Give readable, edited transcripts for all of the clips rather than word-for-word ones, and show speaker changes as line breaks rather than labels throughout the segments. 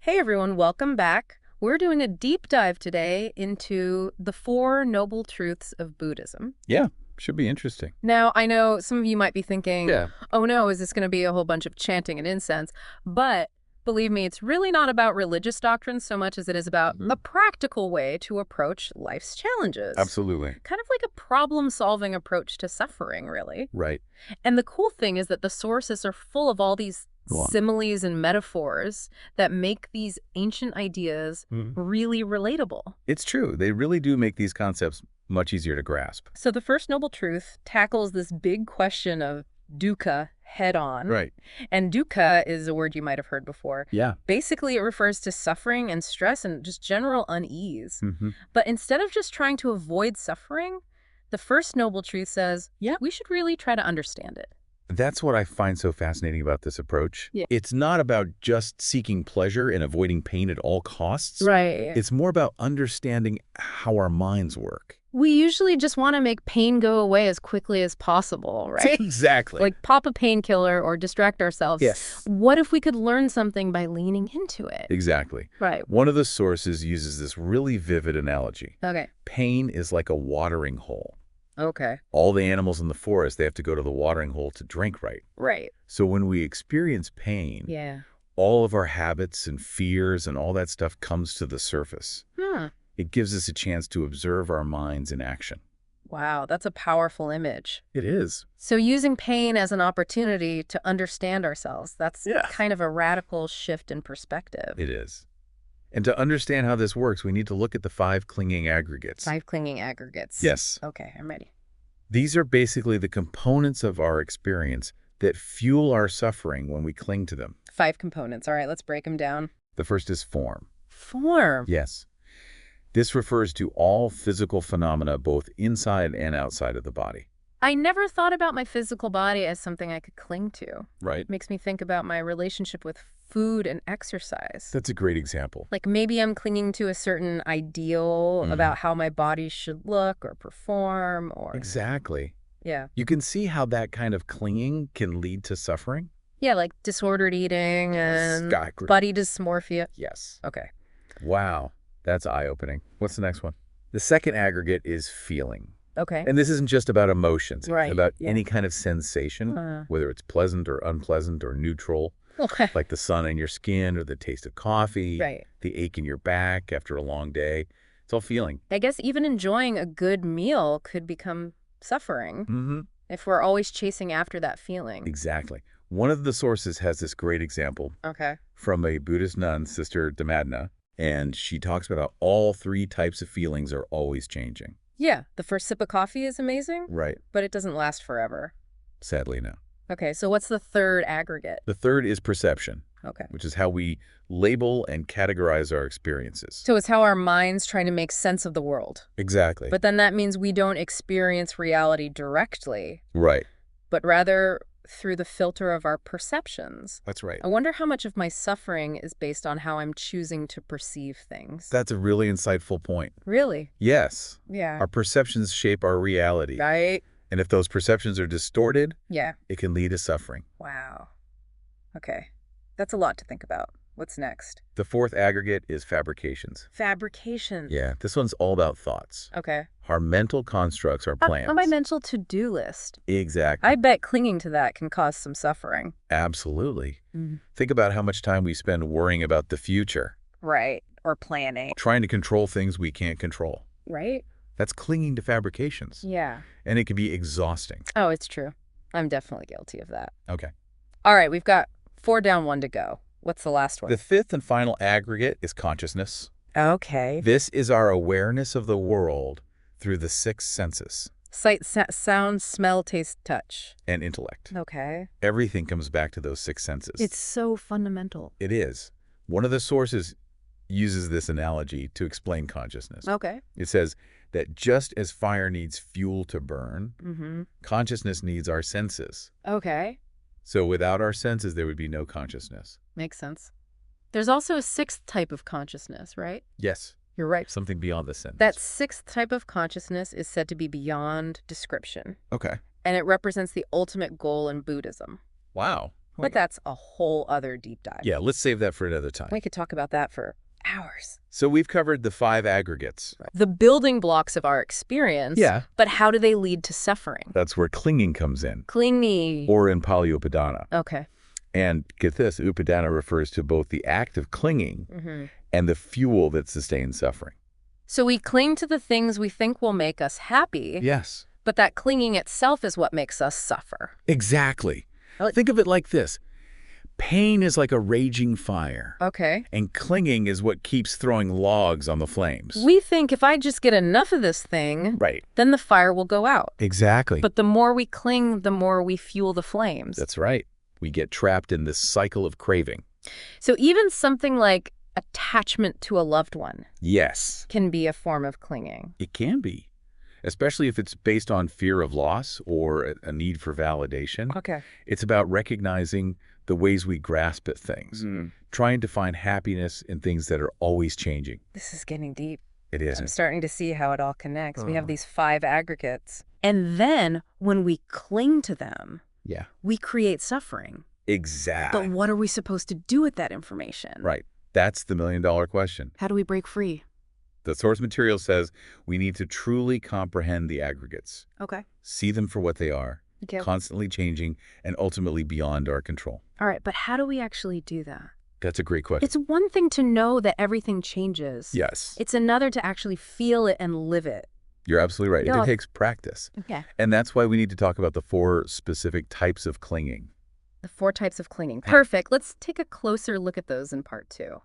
Hey everyone, welcome back. We're doing a deep dive today into the Four Noble Truths of Buddhism.
Yeah, should be interesting.
Now, I know some of you might be thinking,
Yeah.
oh no, is this going to be a whole bunch of chanting and incense? But believe me, it's really not about religious doctrines so much as it is about a practical way to approach life's challenges.
Absolutely.
Kind of like a problem-solving approach to suffering, really.
Right.
And the cool thing is that the sources are full of all these similes and metaphors that make these ancient ideas really relatable.
It's true. They really do make these concepts much easier to grasp.
So the first noble truth tackles this big question of dukkha head on.
Right.
And dukkha is a word you might have heard before.
Yeah.
Basically, it refers to suffering and stress and just general unease.
Mm-hmm.
But instead of just trying to avoid suffering, the first noble truth says, yeah, we should really try to understand it.
That's what I find so fascinating about this approach.
Yeah.
It's not about just seeking pleasure and avoiding pain at all costs.
Right.
It's more about understanding how our minds work.
We usually just want to make pain go away as quickly as possible, right?
Exactly.
Like pop a painkiller or distract ourselves.
Yes.
What if we could learn something by leaning into it?
Exactly.
Right.
One of the sources uses this really vivid analogy.
Okay.
Pain is like a watering hole.
Okay.
All the animals in the forest, they have to go to the watering hole to drink right.
Right.
So when we experience pain,
Yeah.
all of our habits and fears and all that stuff comes to the surface. It gives us a chance to observe our minds in action.
Wow, that's a powerful image.
It is.
So using pain as an opportunity to understand ourselves, that's kind of a radical shift in perspective.
It is. And to understand how this works, we need to look at the 5 clinging aggregates.
5 clinging aggregates.
Yes.
Okay, I'm ready.
These are basically the components of our experience that fuel our suffering when we cling to them.
5 components. All right, let's break them down.
The first is form.
Form.
Yes. This refers to all physical phenomena both inside and outside of the body.
I never thought about my physical body as something I could cling to.
Right.
It makes me think about my relationship with food and exercise.
That's a great example.
Like maybe I'm clinging to a certain ideal about how my body should look or perform or...
Exactly.
Yeah.
You can see how that kind of clinging can lead to suffering.
Yeah, like disordered eating and
Exactly.
body dysmorphia.
Yes.
Okay.
Wow. That's eye-opening. What's the next one? The second aggregate is feeling.
Okay.
And this isn't just about emotions.
Right.
It's about any kind of sensation, whether it's pleasant or unpleasant or neutral,
Okay.
like the sun in your skin or the taste of coffee,
Right.
the ache in your back after a long day. It's all feeling.
I guess even enjoying a good meal could become suffering if we're always chasing after that feeling.
Exactly. One of the sources has this great example
Okay.
from a Buddhist nun, Sister Dhamma, and she talks about how all 3 types of feelings are always changing.
Yeah, the first sip of coffee is amazing,
Right.
but it doesn't last forever.
Sadly, no.
Okay, so what's the third aggregate?
The third is perception,
Okay.
which is how we label and categorize our experiences.
So it's how our mind's trying to make sense of the world.
Exactly.
But then that means we don't experience reality directly,
Right.
but rather through the filter of our perceptions.
That's right.
I wonder how much of my suffering is based on how I'm choosing to perceive things.
That's a really insightful point.
Really?
Yes.
Yeah.
Our perceptions shape our reality.
Right?
And if those perceptions are distorted,
Yeah.
it can lead to suffering.
Wow. Okay. That's a lot to think about. What's next?
The fourth aggregate is fabrications.
Fabrications.
Yeah, this one's all about thoughts.
Okay.
Our mental constructs are plans.
On my mental to-do list.
Exactly.
I bet clinging to that can cause some suffering.
Absolutely. Think about how much time we spend worrying about the future.
Right. Or planning.
Trying to control things we can't control.
Right?
That's clinging to fabrications.
Yeah.
And it can be exhausting.
Oh, it's true. I'm definitely guilty of that.
Okay.
All right, we've got 4 down, 1 to go. What's the last one?
The fifth and final aggregate is consciousness.
Okay.
This is our awareness of the world through the 6 senses.
Sight, sound, smell, taste, touch.
And intellect.
Okay.
Everything comes back to those 6 senses.
It's so fundamental.
It is. One of the sources uses this analogy to explain consciousness.
Okay.
It says that just as fire needs fuel to burn, consciousness needs our senses.
Okay.
So without our senses, there would be no consciousness.
Makes sense. There's also a 6th type of consciousness, right?
Yes.
You're right.
Something beyond the senses.
That 6th type of consciousness is said to be beyond description.
Okay.
And it represents the ultimate goal in Buddhism.
Wow.
But that's a whole other deep dive.
Yeah, let's save that for another time.
We could talk about that for hours.
So we've covered the 5 aggregates.
The building blocks of our experience.
Yeah.
But how do they lead to suffering?
That's where clinging comes in.
Clingy.
Or in Pali Upadana.
Okay.
And get this, Upadana refers to both the act of clinging and the fuel that sustains suffering.
So we cling to the things we think will make us happy.
Yes.
But that clinging itself is what makes us suffer.
Exactly. Think of it like this. Pain is like a raging fire.
Okay.
And clinging is what keeps throwing logs on the flames.
We think if I just get enough of this thing,
Right.
then the fire will go out.
Exactly.
But the more we cling, the more we fuel the flames.
That's right. We get trapped in this cycle of craving.
So even something like attachment to a loved one
Yes.
can be a form of clinging.
It can be, especially if it's based on fear of loss or a need for validation.
Okay.
It's about recognizing the ways we grasp at things, trying to find happiness in things that are always changing.
This is getting deep.
It is.
I'm starting to see how it all connects. We have these 5 aggregates. And then when we cling to them,
Yeah.
we create suffering.
Exactly.
But what are we supposed to do with that information?
Right. That's the million-dollar question.
How do we break free?
The source material says we need to truly comprehend the aggregates,
Okay.
see them for what they are,
Okay.
constantly changing, and ultimately beyond our control.
All right, but how do we actually do that?
That's a great question.
It's one thing to know that everything changes.
Yes.
It's another to actually feel it and live it.
You're absolutely right.
Yeah.
It takes practice.
Okay.
And that's why we need to talk about the 4 specific types of clinging.
The 4 types of clinging. Perfect. Let's take a closer look at those in part 2.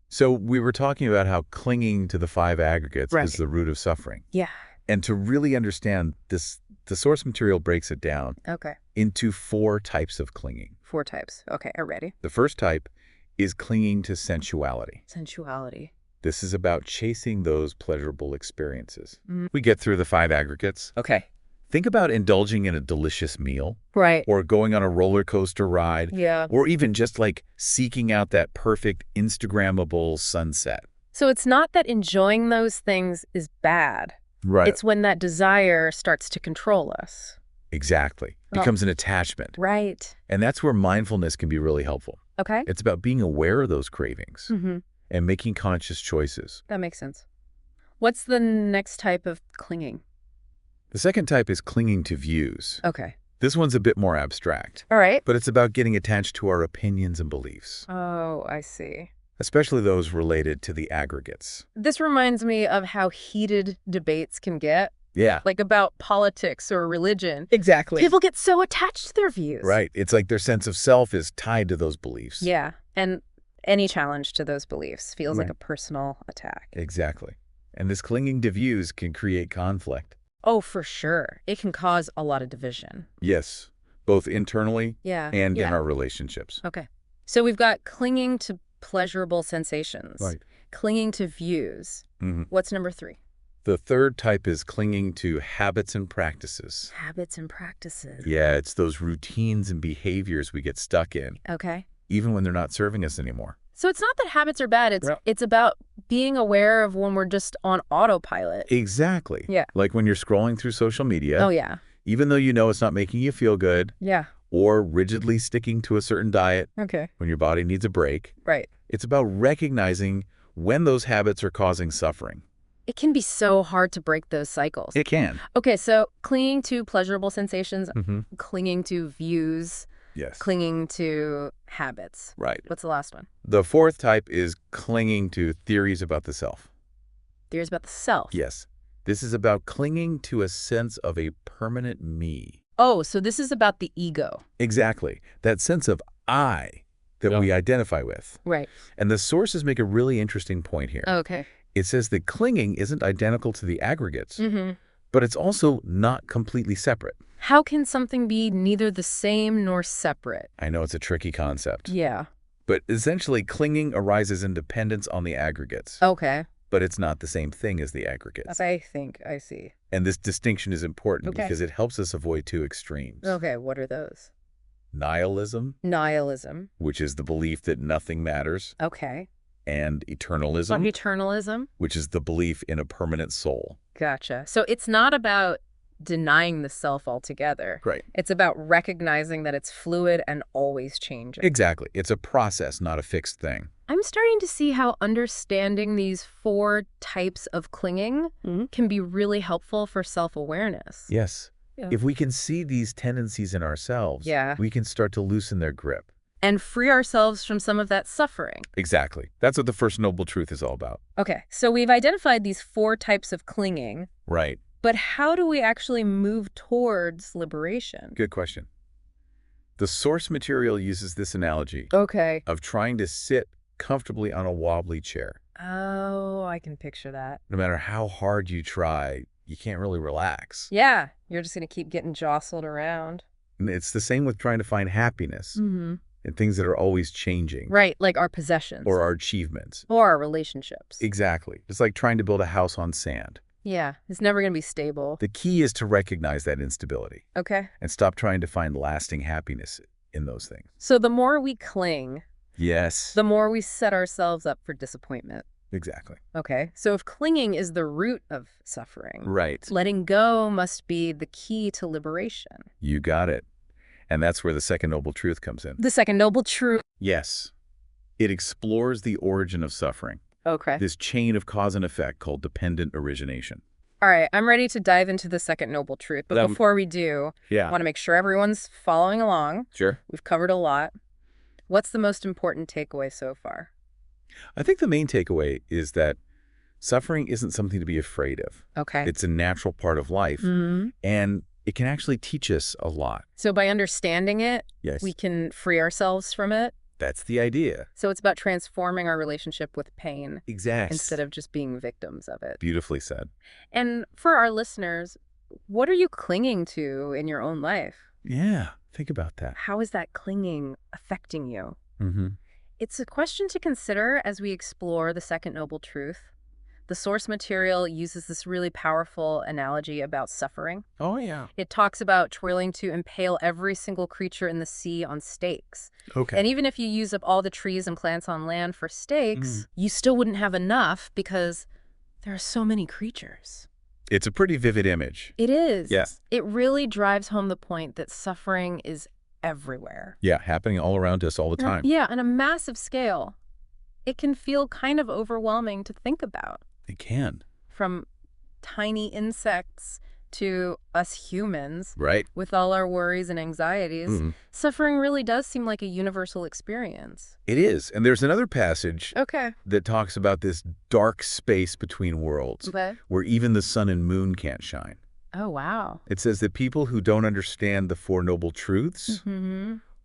So we were talking about how clinging to the 5 aggregates
Right.
is the root of suffering.
Yeah.
And to really understand this, the source material breaks it down
Okay.
into 4 types of clinging.
4 types. Okay, I'm ready.
The first type is clinging to sensuality.
Sensuality.
This is about chasing those pleasurable experiences. We get through the 5 aggregates.
Okay.
Think about indulging in a delicious meal,
Right.
or going on a roller coaster ride,
Yeah.
or even just like seeking out that perfect Instagrammable sunset.
So it's not that enjoying those things is bad.
Right.
It's when that desire starts to control us.
Exactly.
Oh.
Becomes an attachment.
Right.
And that's where mindfulness can be really helpful.
Okay.
It's about being aware of those cravings
Mm-hmm.
and making conscious choices.
That makes sense. What's the next type of clinging?
The second type is clinging to views.
Okay.
This one's a bit more abstract,
All right.
but it's about getting attached to our opinions and beliefs,
Oh, I see.
especially those related to the aggregates.
This reminds me of how heated debates can get,
Yeah.
like about politics or religion.
Exactly.
People get so attached to their views.
Right. It's like their sense of self is tied to those beliefs.
Yeah. And any challenge to those beliefs feels like
Right.
a personal attack.
Exactly. And this clinging to views can create conflict.
Oh, for sure. It can cause a lot of division.
Yes, both internally
Yeah.
and
yeah.
in our relationships.
Okay. So we've got clinging to pleasurable sensations.
Right.
Clinging to views.
Mhm.
What's number 3?
The third type is clinging to habits and practices.
Habits and practices.
Yeah, it's those routines and behaviors we get stuck in,
Okay.
even when they're not serving us anymore.
So it's not that habits are bad.
Yeah.
It's about being aware of when we're just on autopilot.
Exactly.
Yeah.
Like when you're scrolling through social media,
Oh, yeah.
even though you know it's not making you feel good,
Yeah.
or rigidly sticking to a certain diet
Okay.
when your body needs a break.
Right.
It's about recognizing when those habits are causing suffering.
It can be so hard to break those cycles.
It can.
Okay, so clinging to pleasurable sensations,
Mm-hmm.
clinging to views,
Yes.
clinging to habits.
Right.
What's the last one?
The fourth type is clinging to theories about the self.
Theories about the self.
Yes. This is about clinging to a sense of a permanent me.
Oh, so this is about the ego.
Exactly. That sense of I that we identify with.
Right.
And the sources make a really interesting point here.
Okay.
It says that clinging isn't identical to the aggregates,
Mm-hmm.
but it's also not completely separate.
How can something be neither the same nor separate?
I know it's a tricky concept,
Yeah.
but essentially clinging arises in dependence on the aggregates,
Okay.
but it's not the same thing as the aggregates.
I think I see.
And this distinction is important
Okay.
because it helps us avoid 2 extremes.
Okay, what are those?
Nihilism,
Nihilism.
which is the belief that nothing matters,
Okay.
and eternalism,
Eternalism.
which is the belief in a permanent soul.
Gotcha. So it's not about denying the self altogether.
Right.
It's about recognizing that it's fluid and always changing.
Exactly. It's a process, not a fixed thing.
I'm starting to see how understanding these 4 types of clinging can be really helpful for self-awareness.
Yes.
Yeah.
If we can see these tendencies in ourselves, we can start to loosen their grip.
And free ourselves from some of that suffering.
Exactly. That's what the First Noble Truth is all about.
Okay, so we've identified these 4 types of clinging.
Right.
But how do we actually move towards liberation?
Good question. The source material uses this analogy of trying to sit comfortably on a wobbly chair.
Oh, I can picture that.
No matter how hard you try, you can't really relax.
Yeah, you're just going to keep getting jostled around.
And it's the same with trying to find happiness in things that are always changing.
Right, like our possessions.
Or our achievements.
Or our relationships.
Exactly. It's like trying to build a house on sand.
Yeah, it's never going to be stable.
The key is to recognize that instability.
Okay.
And stop trying to find lasting happiness in those things.
So the more we cling,
the
more we set ourselves up for disappointment.
Exactly.
Okay, so if clinging is the root of suffering,
right,
letting go must be the key to liberation.
You got it. And that's where the Second Noble Truth comes in.
The Second Noble Truth.
Yes. It explores the origin of suffering.
Okay.
This chain of cause and effect called dependent origination.
All right, I'm ready to dive into the Second Noble Truth. But before we do, I want to make sure everyone's following along.
Sure.
We've covered a lot. What's the most important takeaway so far?
I think the main takeaway is that suffering isn't something to be afraid of.
Okay.
It's a natural part of life. And it can actually teach us a lot.
So by understanding it, we can free ourselves from it?
That's the idea.
So it's about transforming our relationship with pain.
Exactly.
Instead of just being victims of it.
Beautifully said.
And for our listeners, what are you clinging to in your own life?
Yeah, think about that.
How is that clinging affecting you?
Mm-hmm.
It's a question to consider as we explore the Second Noble Truth. The source material uses this really powerful analogy about suffering.
Oh, yeah.
It talks about toiling to impale every single creature in the sea on stakes.
Okay.
And even if you use up all the trees and plants on land for stakes, you still wouldn't have enough because there are so many creatures.
It's a pretty vivid image.
It is.
Yes.
It really drives home the point that suffering is everywhere.
Yeah, happening all around us all the time.
Yeah, on a massive scale. It can feel kind of overwhelming to think about.
It can.
From tiny insects to us humans,
right,
with all our worries and anxieties, suffering really does seem like a universal experience.
It is. And there's another passage that talks about this dark space between worlds where even the sun and moon can't shine.
Oh, wow.
It says that people who don't understand the Four Noble Truths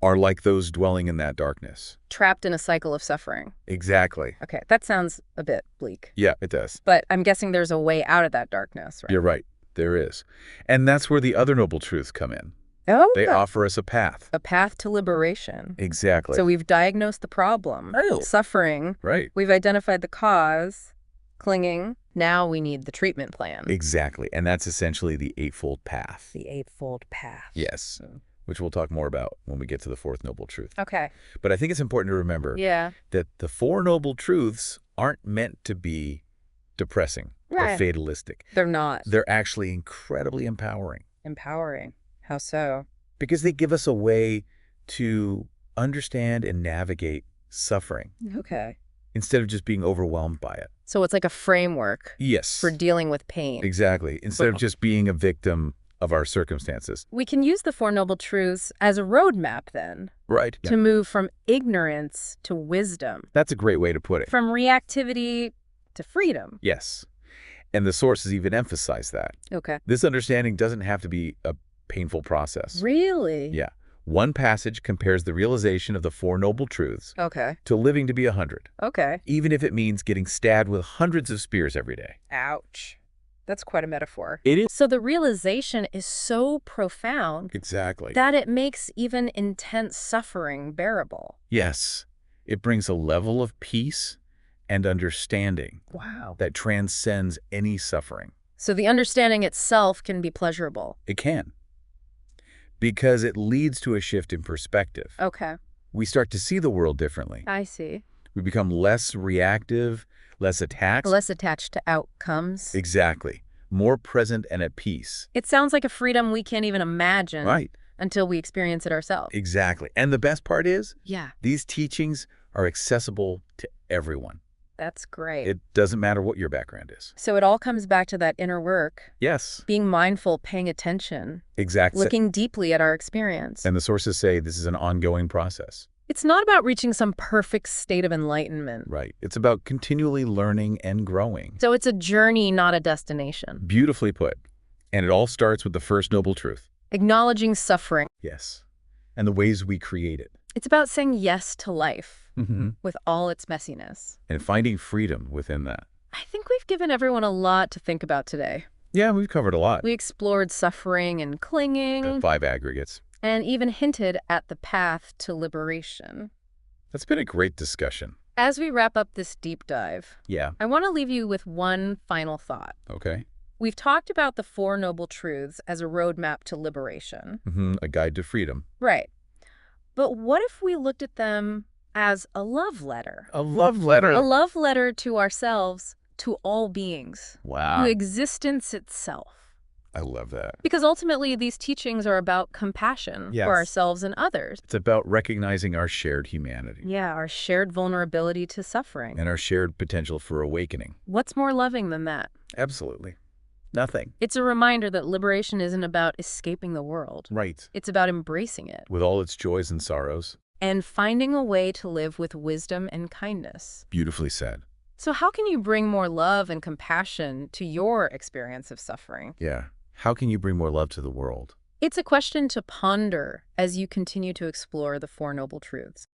are like those dwelling in that darkness.
Trapped in a cycle of suffering.
Exactly.
Okay, that sounds a bit bleak.
Yeah, it does.
But I'm guessing there's a way out of that darkness, right?
You're right. There is. And that's where the other Noble Truths come in.
Oh,
they offer us a path.
A path to liberation.
Exactly.
So we've diagnosed the problem. Suffering.
Right.
We've identified the cause. Clinging. Now we need the treatment plan.
Exactly. And that's essentially the Eightfold Path.
The Eightfold Path.
Yes. Which we'll talk more about when we get to the Fourth Noble Truth.
Okay.
But I think it's important to remember that the Four Noble Truths aren't meant to be depressing or fatalistic.
They're not.
They're actually incredibly empowering.
Empowering. How so?
Because they give us a way to understand and navigate suffering.
Okay.
Instead of just being overwhelmed by it.
So it's like a framework.
Yes.
For dealing with pain.
Exactly. Instead of just being a victim of our circumstances.
We can use the Four Noble Truths as a roadmap then.
Right.
To move from ignorance to wisdom.
That's a great way to put it.
From reactivity to freedom.
Yes. And the sources even emphasize that.
Okay.
This understanding doesn't have to be a painful process.
Really?
Yeah. One passage compares the realization of the Four Noble Truths to living to be 100.
Okay.
Even if it means getting stabbed with hundreds of spears every day.
Ouch. That's quite a metaphor.
It is.
So the realization is so profound.
Exactly.
That it makes even intense suffering bearable.
Yes. It brings a level of peace and understanding.
Wow.
That transcends any suffering.
So the understanding itself can be pleasurable.
It can. Because it leads to a shift in perspective.
Okay.
We start to see the world differently.
I see.
We become less reactive, less attached.
Less attached to outcomes.
Exactly. more present and at peace.
It sounds like a freedom we can't even imagine
Right.
until we experience it ourselves.
Exactly. And the best part is,
Yeah,
these teachings are accessible to everyone.
that's great.
It doesn't matter what your background is.
So it all comes back to that inner work,
Yes.
being mindful, paying attention,
Exactly.
looking deeply at our experience.
And the sources say this is an ongoing process.
It's not about reaching some perfect state of enlightenment.
Right. It's about continually learning and growing.
So it's a journey, not a destination.
Beautifully put. And it all starts with the first noble truth.
Acknowledging suffering.
Yes. And the ways we create it.
It's about saying yes to life
Mm-hmm.
with all its messiness.
And finding freedom within that.
I think we've given everyone a lot to think about today.
Yeah, we've covered a lot.
We explored suffering and clinging,
The 5 aggregates.
and even hinted at the path to liberation.
That's been a great discussion.
As we wrap up this deep dive,
Yeah.
I want to leave you with one final thought.
Okay.
We've talked about the Four Noble Truths as a roadmap to liberation.
Mm-hmm. A guide to freedom.
Right. But what if we looked at them as a love letter?
A love letter.
A love letter to ourselves, to all beings,
Wow.
to existence itself.
I love that.
Because ultimately, these teachings are about compassion
Yes.
for ourselves and others.
It's about recognizing our shared humanity
Yeah, our shared vulnerability to suffering.
and our shared potential for awakening.
What's more loving than that?
Absolutely. Nothing.
It's a reminder that liberation isn't about escaping the world.
Right.
It's about embracing it
With all its joys and sorrows.
and finding a way to live with wisdom and kindness.
Beautifully said.
So how can you bring more love and compassion to your experience of suffering?
Yeah. How can you bring more love to the world?
It's a question to ponder as you continue to explore the Four Noble Truths.